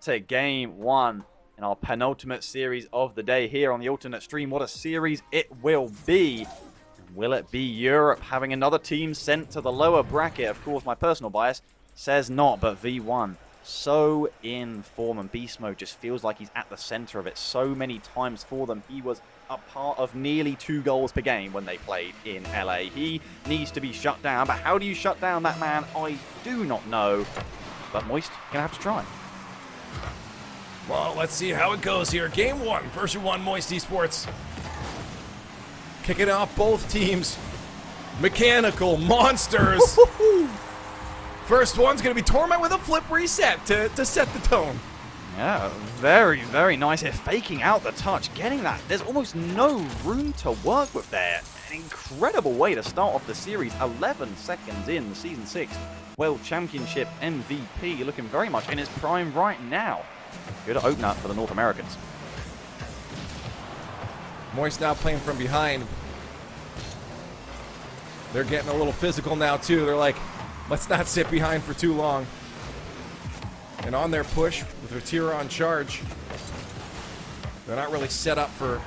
to game one in our penultimate series of the day here on the alternate stream. What a series it will be. Will it be Europe having another team sent to the lower bracket? Of course, my personal bias says not, but V1 so in form, and Beast Mode just feels like he's at the center of it so many times for them. He was a part of nearly 2 goals per game when they played in LA. He needs to be shut down, but how do you shut down that man? I do not know, but Moist gonna have to try. Well, let's see how it goes here. Game 1, Version 1 Moist Esports. Kicking off both teams. Mechanical monsters. First one's going to be Torment with a flip reset to set the tone. Yeah, very, very nice here. Faking out the touch, getting that. There's almost no room to work with there. An incredible way to start off the series. 11 seconds in the Season 6 World Championship MVP. Looking very much in his prime right now. Good opener for the North Americans. Moist now playing from behind. They're getting a little physical now, too. They're like, let's not sit behind for too long. And on their push, with Vatira on charge, they're not really set up for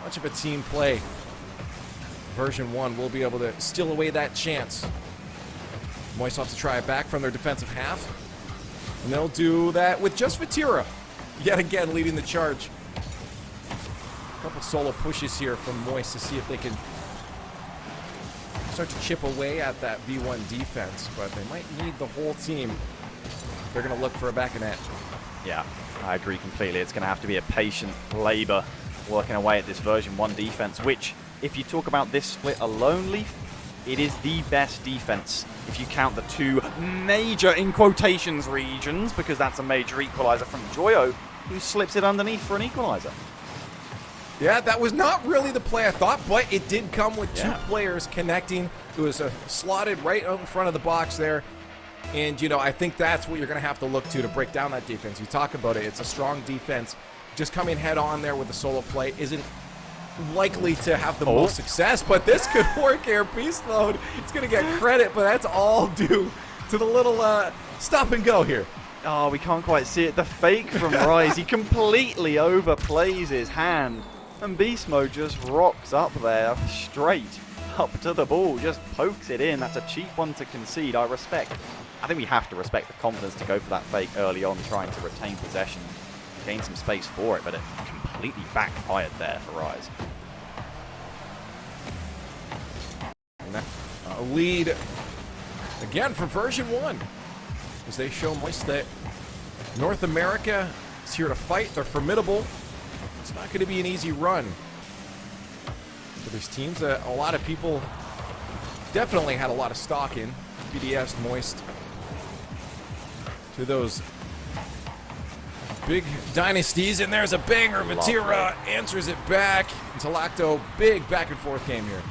much of a team play. Version 1 will be able to steal away that chance. Moist will have to try it back from their defensive half. And they'll do that with just Vatira. Yet again, leading the charge. A couple solo pushes here from Moist to see if they can start to chip away at that V1 defense, but they might need the whole team if they're going to look for a back of net. Yeah, I agree completely. It's going to have to be a patient labor working away at this Version 1 defense, which, if you talk about this split alone, Leaf, it is the best defense if you count the 2 major, in quotations, regions, because that's a major equalizer from Joyo, who slips it underneath for an equalizer. Yeah, that was not really the play I thought, but it did come with 2 players connecting. It was slotted right out in front of the box there. And, you know, I think that's what you're going to have to look to break down that defense. You talk about it. It's a strong defense. Just coming head on there with the solo play isn't likely to have the most success, but this could work here. Beast Mode, it's going to get credit, but that's all due to the little stop and go here. Oh, we can't quite see it. The fake from Rise, he completely overplays his hand. And Beast Mode just rocks up there, straight up to the ball, just pokes it in. That's a cheap one to concede, I respect. I think we have to respect the confidence to go for that fake early on, trying to retain possession, gain some space for it, but it completely backfired there for Rise. A lead again for Version 1 as they show Moist that North America is here to fight. They're formidable. It's not going to be an easy run for these teams. A lot of people definitely had a lot of stock in BDS, Moist, to those big dynasties. And there's a banger. Vatira answers it back. And Talacto, big back and forth game here.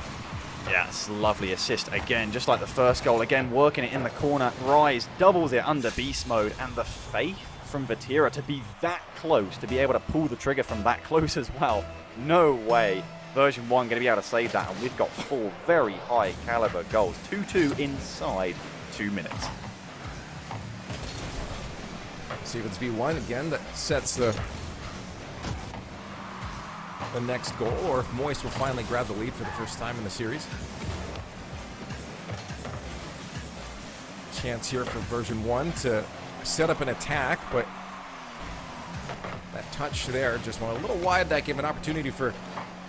Yes, lovely assist again, just like the first goal. Again, working it in the corner. Rise doubles it under Beast Mode, and the faith from Vatira to be that close, to be able to pull the trigger from that close as well. No way. Version 1 going to be able to save that, and we've got 4 very high caliber goals. 2-2 inside 2 minutes. See if it's V1 again that sets the next goal, or if Moist will finally grab the lead for the first time in the series. Chance here for Version 1 to set up an attack, but that touch there just went a little wide. That gave an opportunity for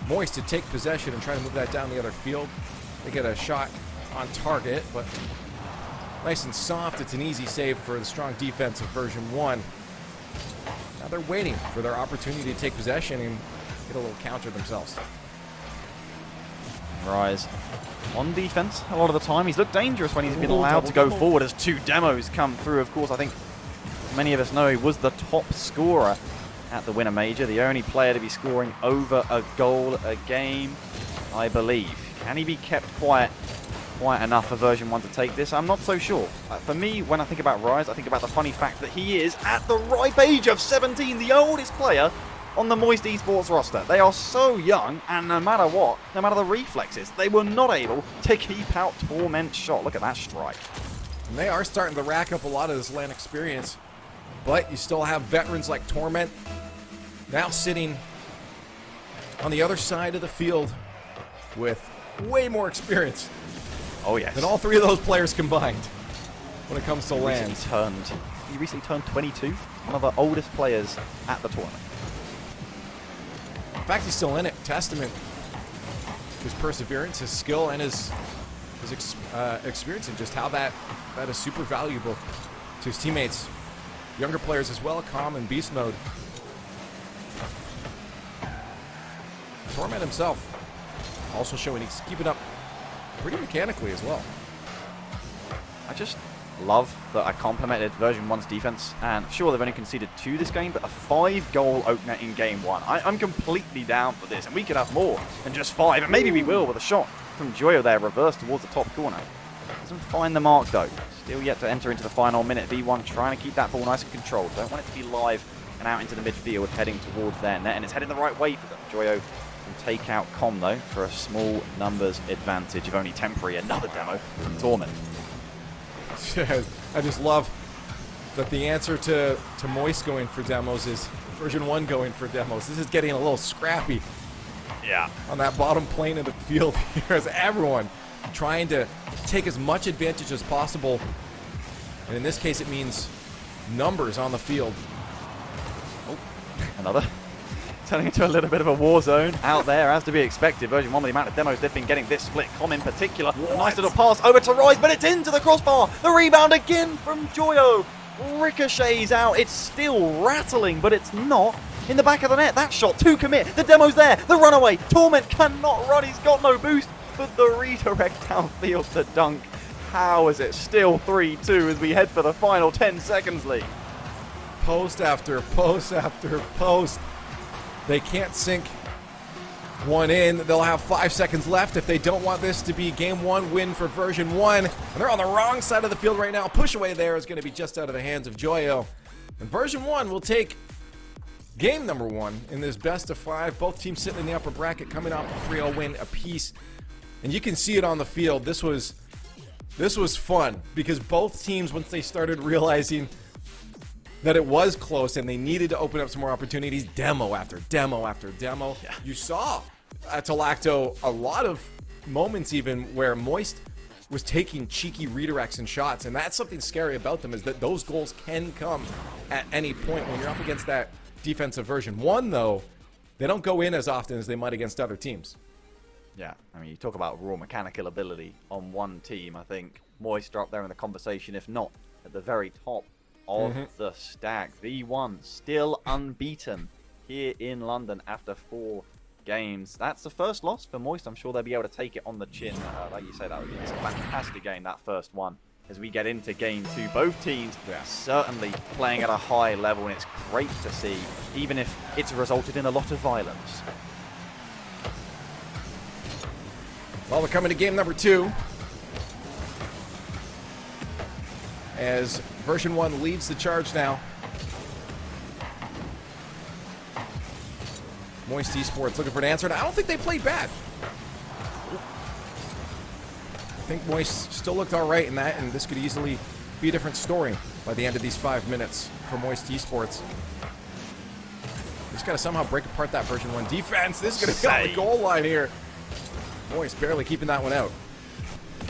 Moist to take possession and try to move that down the other field. They get a shot on target, but nice and soft. It's an easy save for the strong defense of Version 1. Now they're waiting for their opportunity to take possession and get a little counter themselves. Rise on defense a lot of the time. He's looked dangerous when he's been allowed to go forward as 2 demos come through. Of course, I think many of us know he was the top scorer at the Winter Major, the only player to be scoring over a goal a game, I believe. Can he be kept quiet enough for Version 1 to take this? I'm not so sure. For me, when I think about Rise, I think about the funny fact that he is, at the ripe age of 17, the oldest player on the Moist Esports roster. They are so young, and no matter what, no matter the reflexes, they were not able to keep out Torment's shot. Look at that strike. And they are starting to rack up a lot of this LAN experience. But you still have veterans like Torment now sitting on the other side of the field with way more experience Oh, yes. than all three of those players combined when it comes to land. He recently turned 22. One of the oldest players at the tournament. In fact, he's still in it. Testament to his perseverance, his skill, and his experience, and just how that is super valuable to his teammates. Younger players as well, Calm and Beast Mode. Torment himself also showing he's keeping up pretty mechanically as well. I just love that I complimented Version 1's defense, and sure, they've only conceded 2 this game, but a 5-goal opener in game 1. I'm completely down for this, and we could have more than just 5, and maybe we will with a shot from Joyo there, reversed towards the top corner. Doesn't find the mark though. Still yet to enter into the final minute. V1 trying to keep that ball nice and controlled. Don't want it to be live and out into the midfield, heading towards their net, and it's heading the right way for them. Joyo can take out Com though for a small numbers advantage, if only temporary. Another demo from Torment. I just love that the answer to Moist going for demos is Version 1 going for demos. This is getting a little scrappy. Yeah. On that bottom plane of the field here, as everyone trying to take as much advantage as possible. And in this case, it means numbers on the field. Oh, another. Turning into a little bit of a war zone out there, as to be expected. Version 1 with the amount of demos they've been getting this split. Com in particular. A nice little pass over to Rise, but it's into the crossbar. The rebound again from Joyo. Ricochets out. It's still rattling, but it's not in the back of the net. That shot to commit. The demo's there. The runaway. Torment cannot run. He's got no boost. But the redirect downfield to dunk. How is it still 3-2 as we head for the final 10 seconds lead? Post after post after post. They can't sink one in. They'll have 5 seconds left if they don't want this to be game 1 win for Version 1. And they're on the wrong side of the field right now. Push away there is going to be just out of the hands of Joyo. And Version 1 will take game number 1 in this best of 5. Both teams sitting in the upper bracket, coming off a 3-0 win apiece. And you can see it on the field. This was fun because both teams, once they started realizing that it was close and they needed to open up some more opportunities, demo after demo after demo. Yeah. You saw at Talacto a lot of moments even where Moist was taking cheeky redirects and shots, and that's something scary about them, is that those goals can come at any point. When you're up against that defensive Version 1, though, they don't go in as often as they might against other teams. Yeah, I mean, you talk about raw mechanical ability on one team. I think Moist are up there in the conversation, if not at the very top of the stack. V1 still unbeaten here in London after 4 games. That's the first loss for Moist. I'm sure they'll be able to take it on the chin. Like you said, it's a fantastic game, that first one. As we get into game 2, both teams certainly playing at a high level, and it's great to see, even if it's resulted in a lot of violence. Well, we're coming to game number 2. As Version 1 leads the charge now. Moist Esports looking for an answer, and I don't think they played bad. I think Moist still looked all right in that, and this could easily be a different story by the end of these 5 minutes for Moist Esports. Just got to somehow break apart that Version 1 defense. This is going to be on the goal line here. Moist barely keeping that one out.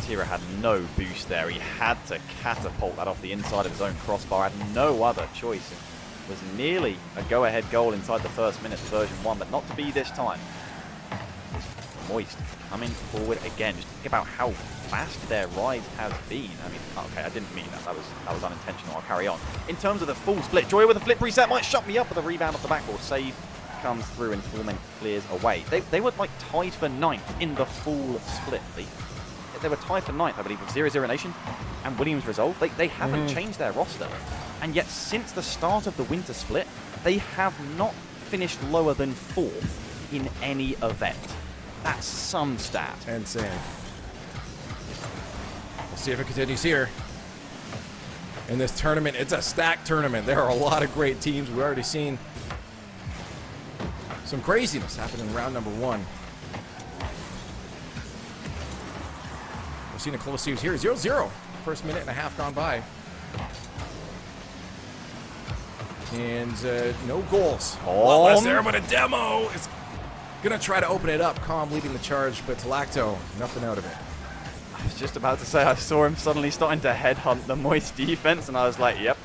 Tira had no boost there. He had to catapult that off the inside of his own crossbar. Had no other choice. It was nearly a go-ahead goal inside the first minute of Version 1, but not to be this time. Moist coming forward again. Just think about how fast their rise has been. I mean, okay, I didn't mean that. That was unintentional. I'll carry on. In terms of the full split, Joy with a flip reset might shut me up with a rebound off the backboard. Save comes through and Torment clears away. They were like tied for 9th in the full split. They were tied for 9th, I believe, with 0-0 Nation and Williams Resolve. They haven't changed their roster. And yet, since the start of the winter split, they have not finished lower than 4th in any event. That's some stat. Insane. We'll see if it continues here. In this tournament, it's a stacked tournament. There are a lot of great teams. We've already seen some craziness happen in round number 1. We've seen a close series here. 0-0. First minute and a half gone by. And no goals. Oh, Unless there, but a demo is going to try to open it up. Calm leading the charge, but Talacto, nothing out of it. I was just about to say I saw him suddenly starting to headhunt the Moist defense, and I was like, yep.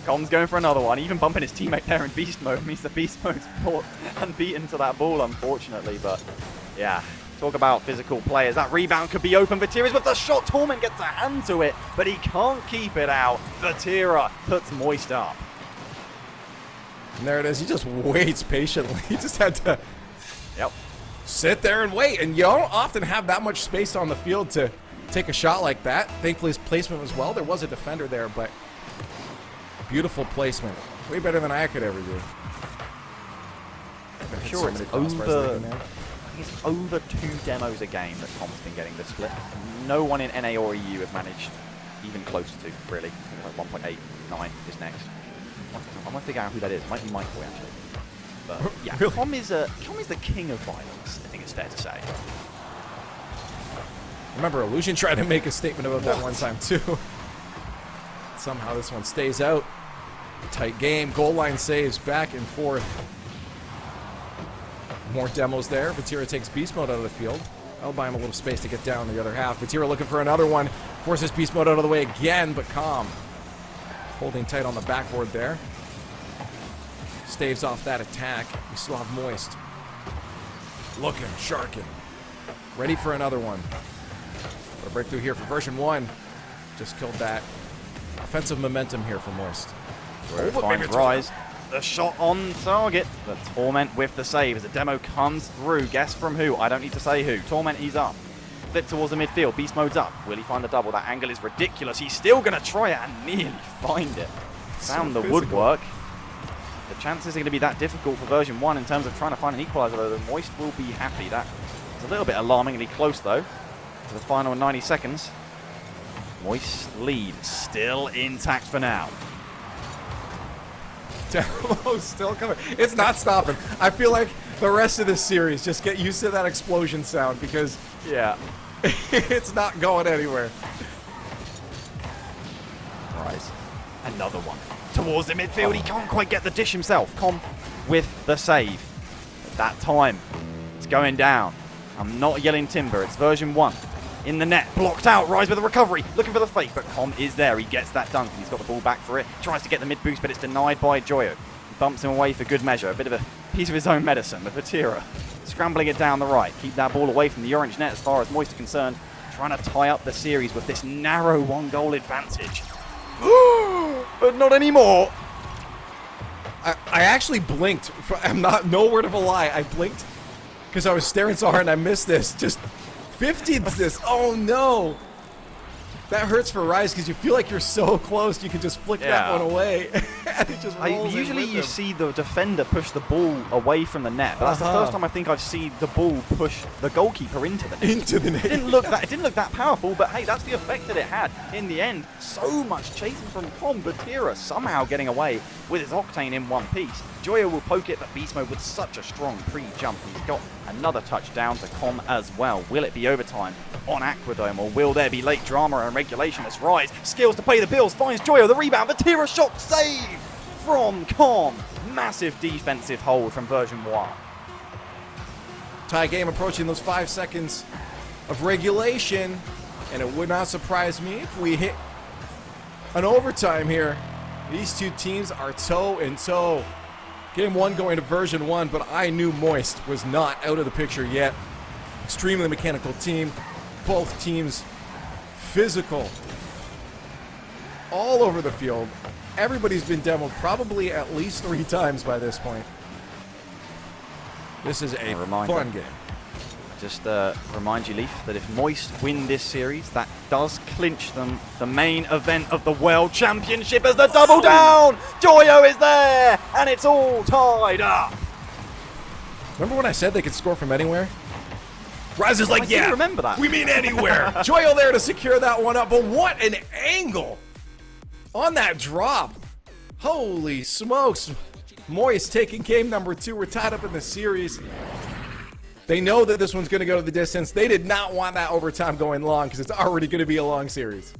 Com's going for another one, even bumping his teammate there in beast mode means the beast mode's brought and beaten to that ball, unfortunately. But yeah, talk about physical players. That rebound could be open. Vatira's with the shot. Torment gets a hand to it, but he can't keep it out. Vatira puts Moist up. And there it is. He just waits patiently. He just had to sit there and wait. And you don't often have that much space on the field to take a shot like that. Thankfully, his placement was well. There was a defender there, but beautiful placement. Way better than I could ever do. I'm sure it's over. I think it's over 2 demos a game that Tom's been getting this split. No one in NA or EU have managed even close to, really. Like 1.89 is next. I'm gonna figure out who that is. It might be Michael actually. But yeah, Really? Tom is the king of violence. I think it's fair to say. Remember, Illusion tried to make a statement about that one time too. Somehow this one stays out. Tight game. Goal line saves back and forth. More demos there. Vatira takes beast mode out of the field. I'll buy him a little space to get down the other half. Vatira looking for another one. Forces beast mode out of the way again, but calm. Holding tight on the backboard there. Staves off that attack. We still have Moist. Looking, sharking. Ready for another one. A breakthrough here for Version1. Just killed that. Offensive momentum here for Moist. Where finds Rise. The shot on target. The Torment with the save as the demo comes through. Guess from who? I don't need to say who. Torment, he's up. Flip towards the midfield. Beast mode's up. Will he find the double? That angle is ridiculous. He's still going to try it and nearly find it. Found the woodwork. The chances are going to be that difficult for Version1 in terms of trying to find an equalizer, though the Moist will be happy. That is a little bit alarmingly close, though, to the final 90 seconds. Moist lead still intact for now. Demo's still coming. It's not stopping. I feel like the rest of this series, just get used to that explosion sound because Yeah. it's not going anywhere. Rise. Another one. Towards the midfield. He can't quite get the dish himself. Com with the save. At that time, it's going down. I'm not yelling timber. It's Version1. In the net, blocked out, Rise with a recovery, looking for the fake, but Com is there, he gets that dunk, he's got the ball back for it, tries to get the mid boost, but it's denied by Joyo. He bumps him away for good measure, a bit of a piece of his own medicine, with Vatira scrambling it down the right, keep that ball away from the orange net as far as Moist are concerned, trying to tie up the series with this narrow 1-goal advantage. But not anymore. I actually blinked. I'm not, no word of a lie, I blinked because I was staring so hard and I missed this. Just 50th this. Oh no. That hurts for Rise because you feel like you're so close you can just flick that one away. And it just rolls Usually in with you him. see the defender push the ball away from the net. But that's the first time I think I've seen the ball push the goalkeeper into the net. Into the net. It didn't look that powerful, but hey, that's the effect that it had. In the end, so much chasing from Com, Vatira somehow getting away with his Octane in one piece. Joyo will poke it, but Beast Mode with such a strong pre-jump. He's got another touchdown to Com as well. Will it be overtime on Aquadome, or will there be late drama and regulation as Rise skills to pay the bills, finds Joyo, the rebound, Vatira shot save from Com. Massive defensive hold from Version1. Tie game approaching those 5 seconds of regulation, and it would not surprise me if we hit an overtime here. These two teams are toe and toe. Game 1 going to Version1, but I knew Moist was not out of the picture yet. Extremely mechanical team. Both teams physical. All over the field. Everybody's been demoed probably at least 3 times by this point. This is a fun game. Just remind you, Leaf, that if Moist win this series, that does clinch them the main event of the World Championship as the double down! Joyo is there, and it's all tied up. Remember when I said they could score from anywhere? Rise is like, I do yeah, remember that. we mean anywhere. Joyo there to secure that one up, but what an angle on that drop. Holy smokes. Moist taking game number 2. We're tied up in the series. They know that this one's going to go to the distance. They did not want that overtime going long because it's already going to be a long series.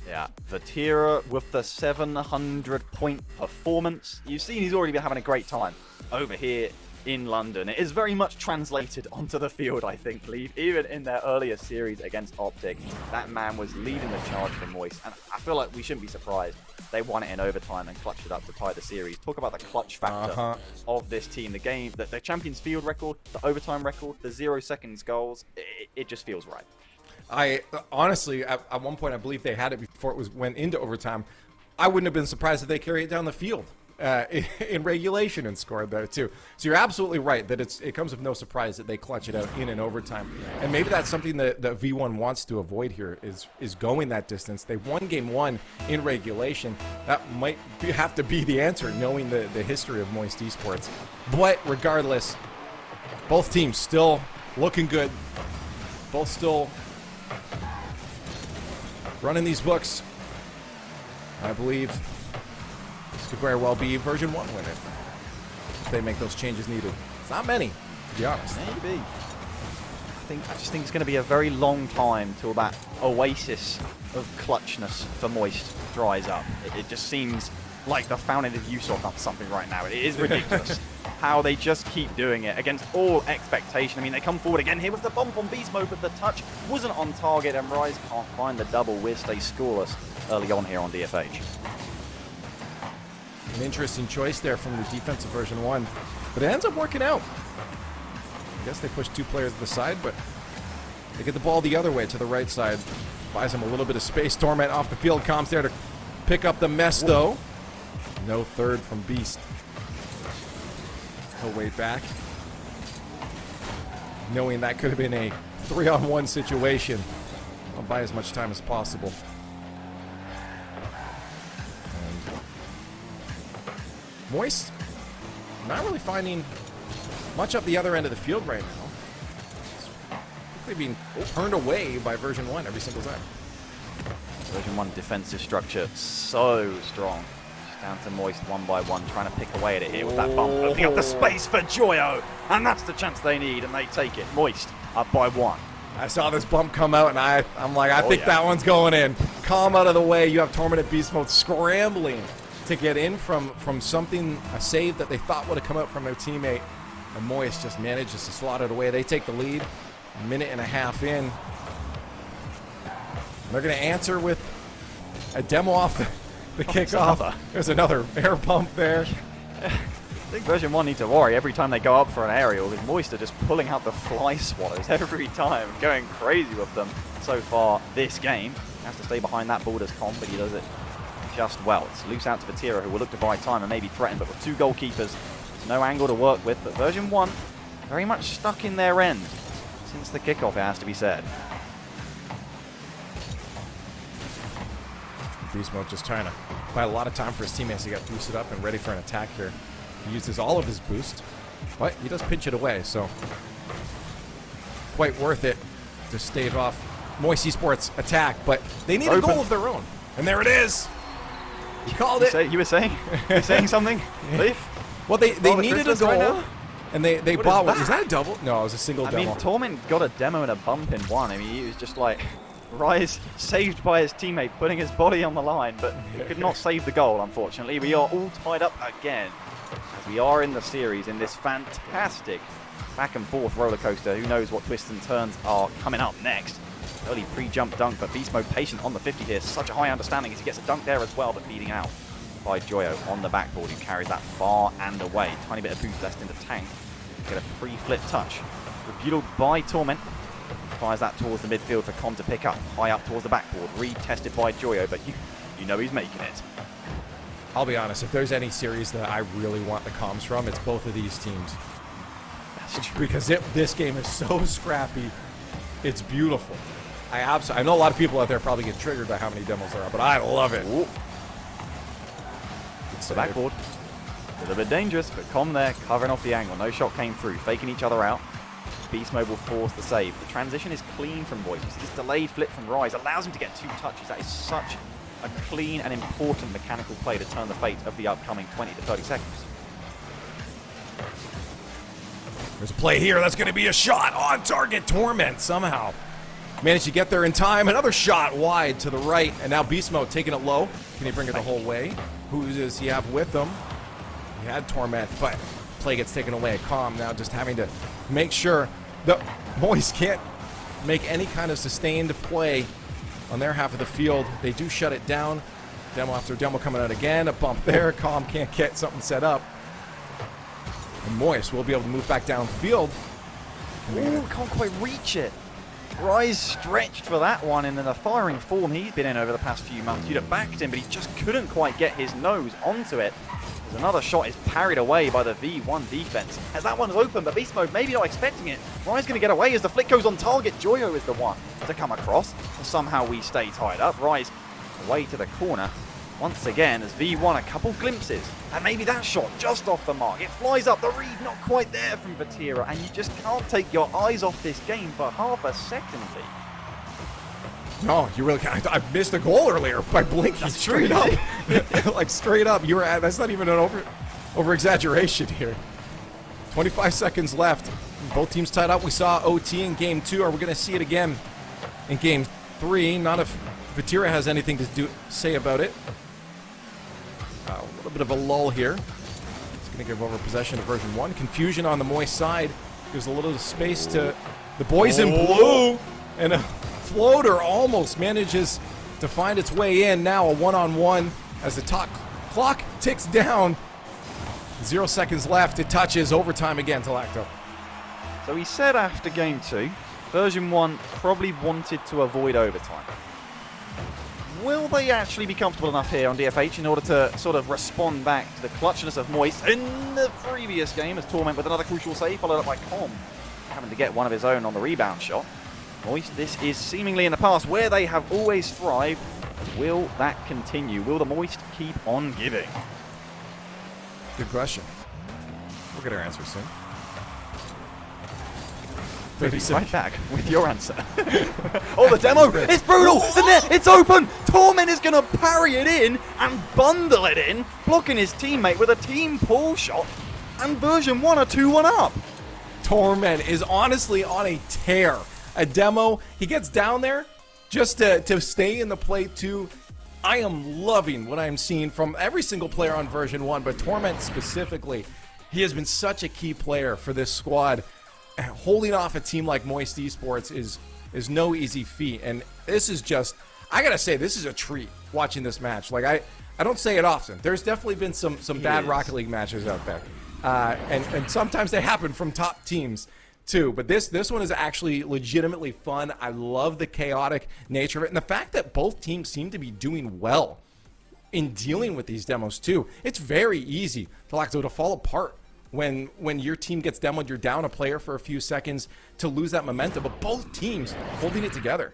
Yeah, Vatira with the 700-point performance. You've seen he's already been having a great time over here in London. It is very much translated onto the field, I think, Lee. Even in their earlier series against Optic, that man was leading the charge for Moist, and I feel like we shouldn't be surprised. They won it in overtime and clutched it up to tie the series. Talk about the clutch factor of this team. The game, the Champions Field record, the overtime record, the 0 seconds goals, it just feels right. I honestly, at one point, I believe they had it before it went into overtime. I wouldn't have been surprised if they carried it down the field in regulation and scored there too. So you're absolutely right that it comes with no surprise that they clutch it out in an overtime. And maybe that's something that V1 wants to avoid here is going that distance. They won game 1 in regulation. That might have to be the answer, knowing the history of Moist Esports. But regardless, both teams still looking good. Both still running these books. I believe this could very well be Version 1 win if they make those changes needed. It's not many, to be honest. Maybe. I just think it's going to be a very long time till that oasis of clutchness for Moist dries up. It just seems like the fountain of youth or something right now. It is ridiculous how they just keep doing it against all expectation. I mean, they come forward again here with the bump on Beast Mode, but the touch wasn't on target, and Rise can't find the double. Wiz stays scoreless early on here on DFH. An interesting choice there from the defense of Version 1, but it ends up working out. I guess they push 2 players to the side, but they get the ball the other way to the right side. Buys them a little bit of space. Torment off the field. Comms there to pick up the mess, though. No third from Beast. He'll wait back, knowing that could have been a 3-on-1 situation. I'll buy as much time as possible. And Moist, not really finding much up the other end of the field right now. It's quickly being turned away by Version 1 every single time. Version 1 defensive structure so strong. Down to Moist one by one, trying to pick away at it here with that bump. Opening up the space for Joyo, and that's the chance they need, and they take it. Moist up by 1. I saw this bump come out, and I'm like, I think that one's going in. Calm out of the way. You have Tormented Beast Mode scrambling to get in from something, a save that they thought would have come out from their teammate. And Moist just manages to slot it away. They take the lead, a minute and a half in. They're going to answer with a demo off the kickoff. There's another air pump there. I think Version 1 need to worry every time they go up for an aerial, because Moist are just pulling out the fly swallows every time, going crazy with them so far this game. Has to stay behind that borders comp, but he does it just well. It's loose out to Vatira, who will look to buy time and maybe threaten, but with 2 goalkeepers, no angle to work with. But Version 1 very much stuck in their end since the kickoff, it has to be said. Beast Mode just trying to buy a lot of time for his teammates to get boosted up and ready for an attack here. He uses all of his boost, but he does pinch it away, so quite worth it to stave off Moist Esports attack, but they need a goal of their own. And there it is. You called it. You were saying something, Leaf? Well, they needed a goal, right, and they bought one. Is that a double? No, it was a single demo. I mean, Torment got a demo and a bump in one. I mean, he was just like Rise saved by his teammate, putting his body on the line, but he could not save the goal, unfortunately. We are all tied up again, as we are in the series in this fantastic back and forth roller coaster. Who knows what twists and turns are coming up next. Early pre-jump dunk, but Beast Mode patient on the 50 here. Such a high understanding as he gets a dunk there as well, but beating out by Joyo on the backboard, who carries that far and away. Tiny bit of boost left in the tank. Get a pre-flip touch. Rebuttal by Torment. Fires that towards the midfield for Con to pick up. High up towards the backboard. Retested by Joyo, but you know he's making it. I'll be honest, if there's any series that I really want the comms from, it's both of these teams. That's true. Because this game is so scrappy. It's beautiful. I know a lot of people out there probably get triggered by how many demos there are, but I love it. It's the backboard. A little bit dangerous, but Con there covering off the angle. No shot came through. Faking each other out. Beast Mode will force the save. The transition is clean from Boys. This delayed flip from Rise allows him to get 2 touches. That is such a clean and important mechanical play to turn the fate of the upcoming 20 to 30 seconds. There's a play here. That's going to be a shot on target. Torment somehow managed to get there in time. Another shot wide to the right, and now Beast Mode taking it low. Can he bring it the whole way? Who does he have with him? He had Torment, but play gets taken away. Calm now just having to make sure the boys can't make any kind of sustained play on their half of the field. They do shut it down. Demo after demo coming out again. A bump there. Calm can't get something set up. And Moist will be able to move back downfield. Ooh, can't quite reach it. Rise stretched for that one, and in the firing form he's been in over the past few months. You'd have backed him, but he just couldn't quite get his nose onto it. As another shot is parried away by the V1 defense. As that one's open, but Beast Mode maybe not expecting it. Rise going to get away as the flick goes on target. Joyo is the one to come across. And somehow we stay tied up. Rise away to the corner. Once again, as V1 a couple glimpses. And maybe that shot just off the mark. It flies up, the read not quite there from Vatira. And you just can't take your eyes off this game for half a second, Lee. No, you really can't. I missed a goal earlier by blinking. That's straight up. Like straight up. You were at, that's not even an over exaggeration here. 25 seconds left. Both teams tied up. We saw OT in game 2. Are we going to see it again in game 3? Not if Vatira has anything to say about it. A little bit of a lull here. It's going to give over possession to version 1. Confusion on the Moist side. Gives a little space to the boys in blue. And a floater almost manages to find its way in. Now a one-on-one as the clock ticks down. 0 seconds left. It touches overtime again to Lacto. So he said after game 2, version 1 probably wanted to avoid overtime. Will they actually be comfortable enough here on DFH in order to sort of respond back to the clutchness of Moist in the previous game as Torment with another crucial save, followed up by Com having to get one of his own on the rebound shot. Moist, this is seemingly in the past where they have always thrived. Will that continue? Will the Moist keep on giving? Good question. We'll get our answer soon. We'll be right back with your answer. Oh, the demo! It's brutal! The net! It's open! Torment is going to parry it in and bundle it in, blocking his teammate with a team pull shot, and version 1 are 2-1 up. Torment is honestly on a tear. A demo, he gets down there just to stay in the play too. I am loving what I'm seeing from every single player on version 1, but Torment specifically. He has been such a key player for this squad. Holding off a team like Moist Esports is no easy feat, and this is just, I gotta say, this is a treat watching this match. Like I don't say it often. There's definitely been some bad Rocket League matches out there, and sometimes they happen from top teams too. But this one is actually legitimately fun. I love the chaotic nature of it, and the fact that both teams seem to be doing well in dealing with these demos too. It's very easy to fall apart. When your team gets demoed, you're down a player for a few seconds to lose that momentum, but both teams holding it together.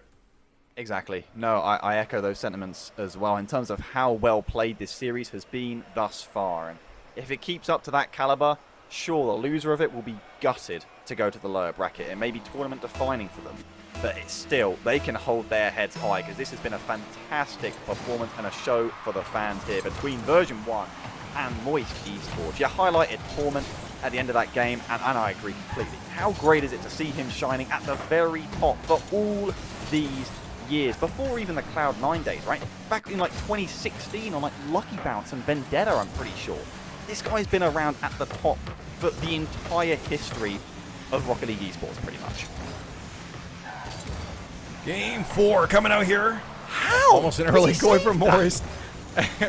Exactly. No, I echo those sentiments as well in terms of how well played this series has been thus far. And if it keeps up to that caliber, sure, the loser of it will be gutted to go to the lower bracket. It may be tournament defining for them, but it's still, they can hold their heads high because this has been a fantastic performance and a show for the fans here between version 1 and Moist Esports. You highlighted Torment at the end of that game, and I agree completely. How great is it to see him shining at the very top for all these years, before even the Cloud9 days, right? Back in like 2016 on like Lucky Bounce and Vendetta, I'm pretty sure. This guy's been around at the top for the entire history of Rocket League Esports, pretty much. Game 4 coming out here. How? Almost an early going for Morris.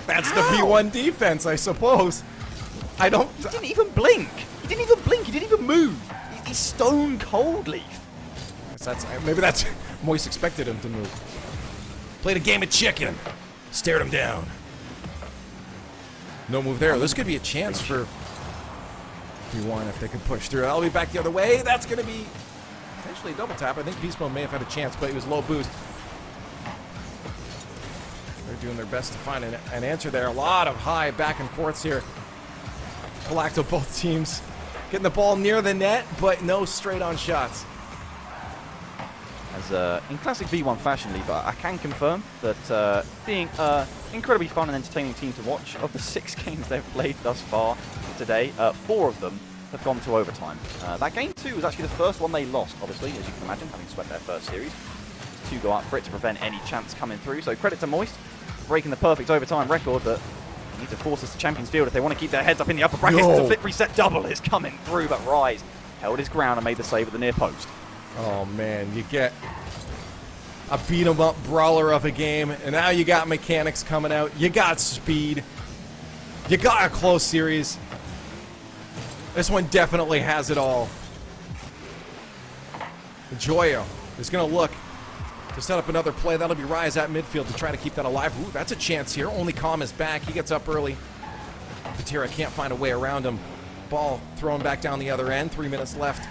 That's the V1 defense, I suppose. I don't... He didn't even blink. He didn't even blink. He didn't even move. He's stone cold, Leaf. Maybe that's... Moist expected him to move. Played a game of chicken. Stared him down. No move there. This could be a chance for V1 if they can push through. I'll be back the other way. That's going to be potentially a double tap. I think Beast Mode may have had a chance, but he was low boost. They're doing their best to find an answer there. A lot of high back and forths here. Galacto, both teams getting the ball near the net, but no straight-on shots. As in classic V1 fashion, Leaf, I can confirm that being an incredibly fun and entertaining team to watch. Of the 6 games they've played thus far today, 4 of them have gone to overtime. That game 2 was actually the first one they lost, obviously, as you can imagine, having swept their first series. to go up for it to prevent any chance coming through. So credit to Moist, breaking the perfect overtime record, but they need to force us to Champions Field if they want to keep their heads up in the upper brackets. The flip reset double is coming through, but Rise held his ground and made the save at the near post. Oh man, you get a beat-em-up brawler of a game, and now you got mechanics coming out, you got speed, you got a close series. This one definitely has it all. Joyo is going to look to set up another play. That'll be Rise at midfield to try to keep that alive. Ooh, that's a chance here. Only Calm is back. He gets up early. Vatira can't find a way around him. Ball thrown back down the other end. 3 minutes left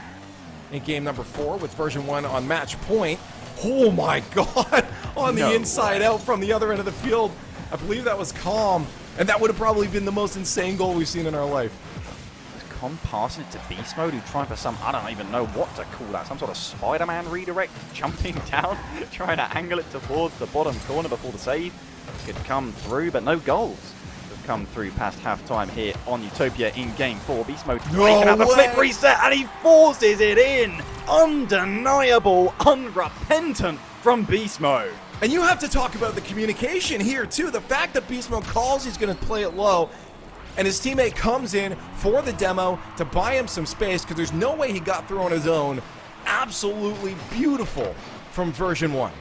in game number 4 with version 1 on match point. Oh my god! On the inside out from the other end of the field. I believe that was Calm. And that would have probably been the most insane goal we've seen in our life. Calm passing it to Beast Mode, who trying for some, I don't even know what to call that, some sort of Spider-Man redirect, jumping down, trying to angle it towards the bottom corner before the save could come through, but no goals have come through past half-time here on Utopia in Game 4. Beast Mode taking out the flip reset, and he forces it in! Undeniable, unrepentant from Beast Mode. And you have to talk about the communication here, too. The fact that Beast Mode calls he's going to play it low, and his teammate comes in for the demo to buy him some space because there's no way he got through on his own. Absolutely beautiful from version 1.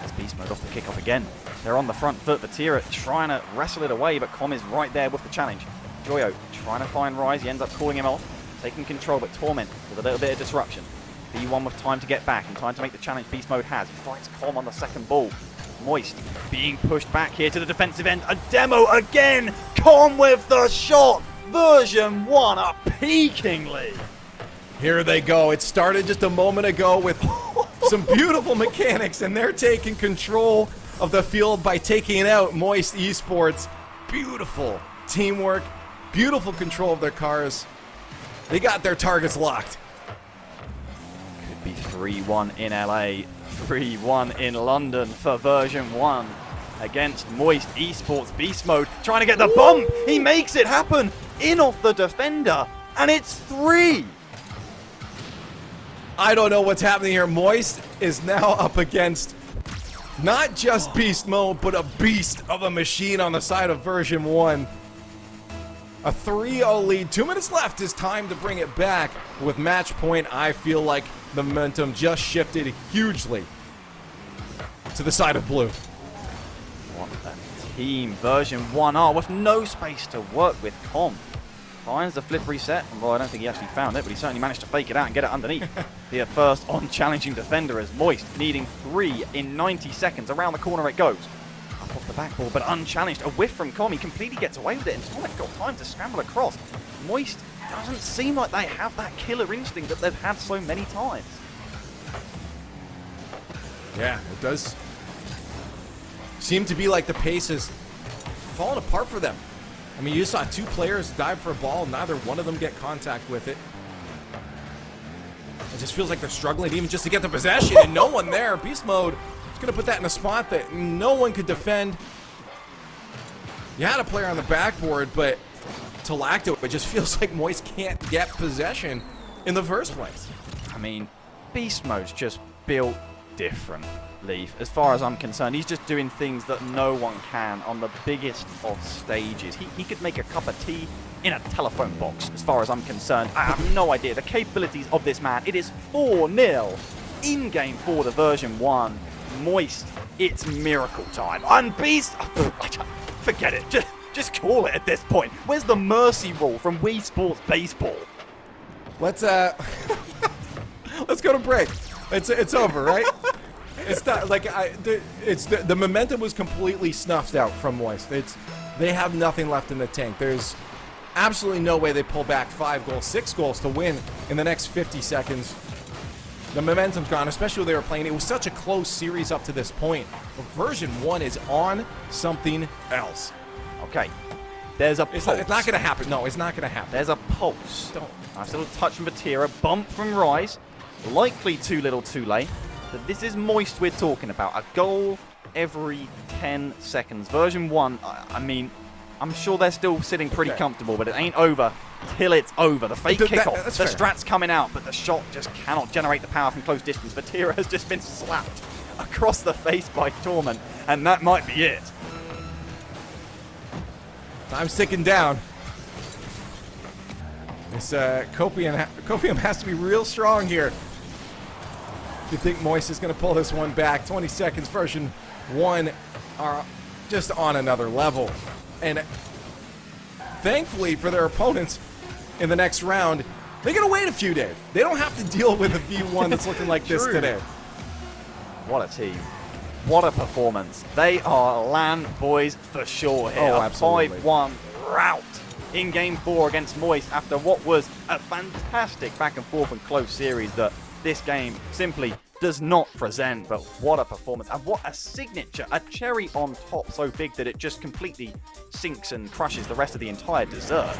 As Beast Mode off the kickoff again. They're on the front foot. Vatira trying to wrestle it away, but Com is right there with the challenge. Joyo trying to find Rise. He ends up calling him off, taking control, but Torment with a little bit of disruption. V1 with time to get back and time to make the challenge Beast Mode has. He fights Com on the second ball. Moist being pushed back here to the defensive end. A demo again. Com with the shot. Version 1 up peakingly. Here they go. It started just a moment ago with some beautiful mechanics, and they're taking control of the field by taking out Moist Esports. Beautiful teamwork. Beautiful control of their cars. They got their targets locked. Could be 3-1 in LA. 3-1 in London for version 1 against Moist Esports. Beast Mode trying to get the bump. He makes it happen in off the defender, and it's 3. I don't know what's happening here. Moist is now up against not just Beast Mode, but a beast of a machine on the side of version 1. A 3-0 lead. 2 minutes left is time to bring it back. With match point, I feel like the momentum just shifted hugely to the side of blue. What a team. Version 1R with no space to work with. Com finds the flip reset. Well, I don't think he actually found it, but he certainly managed to fake it out and get it underneath. Be a first on challenging defender as Moist needing 3 in 90 seconds. Around the corner it goes. Up off the backboard, but unchallenged. A whiff from Com. He completely gets away with it, and Torment got time to scramble across. Moist doesn't seem like they have that killer instinct that they've had so many times. Yeah, it does seem to be like the pace is falling apart for them. I mean, you saw 2 players dive for a ball, neither one of them get contact with it. It just feels like they're struggling even just to get the possession, and no one there. Beast Mode is going to put that in a spot that no one could defend. You had a player on the backboard, but Talacto, it just feels like Moist can't get possession in the first place. I mean, Beast Mode's just built different, Leaf. As far as I'm concerned, he's just doing things that no one can on the biggest of stages. He could make a cup of tea in a telephone box, as far as I'm concerned. I have no idea the capabilities of this man. It is 4-0 in game 4 to version 1. Moist, it's miracle time. And Beast, forget it. Just call it at this point. Where's the mercy rule from Wii Sports Baseball? Let's let's go to break. It's over, right? It's not like the momentum was completely snuffed out from Moist. They have nothing left in the tank. There's absolutely no way they pull back 5 goals, 6 goals to win in the next 50 seconds. The momentum's gone, especially when they were playing. It was such a close series up to this point. But version 1 is on something else. Okay, there's a pulse. It's not going to happen. No, it's not going to happen. There's a pulse. Don't. Nice little touch from Vatira, bump from Rise. Likely too little too late. But this is Moist we're talking about. A goal every 10 seconds. Version 1, I mean, I'm sure they're still sitting pretty comfortable, but it ain't over till it's over. The fake kickoff, that's the fair. strat's coming out, but the shot just cannot generate the power from close distance. Vatira has just been slapped across the face by Torment, and that might be it. Time's ticking down. This Copium has to be real strong here. If you think Moist is going to pull this one back, 20 seconds, version 1 are just on another level. And thankfully for their opponents in the next round, they got to wait a few days. They don't have to deal with a V1 that's looking like this today. What a team. What a performance. They are LAN boys for sure here. Oh, a absolutely. 5-1 rout in Game 4 against Moist after what was a fantastic back and forth and close series that this game simply does not present. But what a performance, and what a signature, a cherry on top so big that it just completely sinks and crushes the rest of the entire dessert.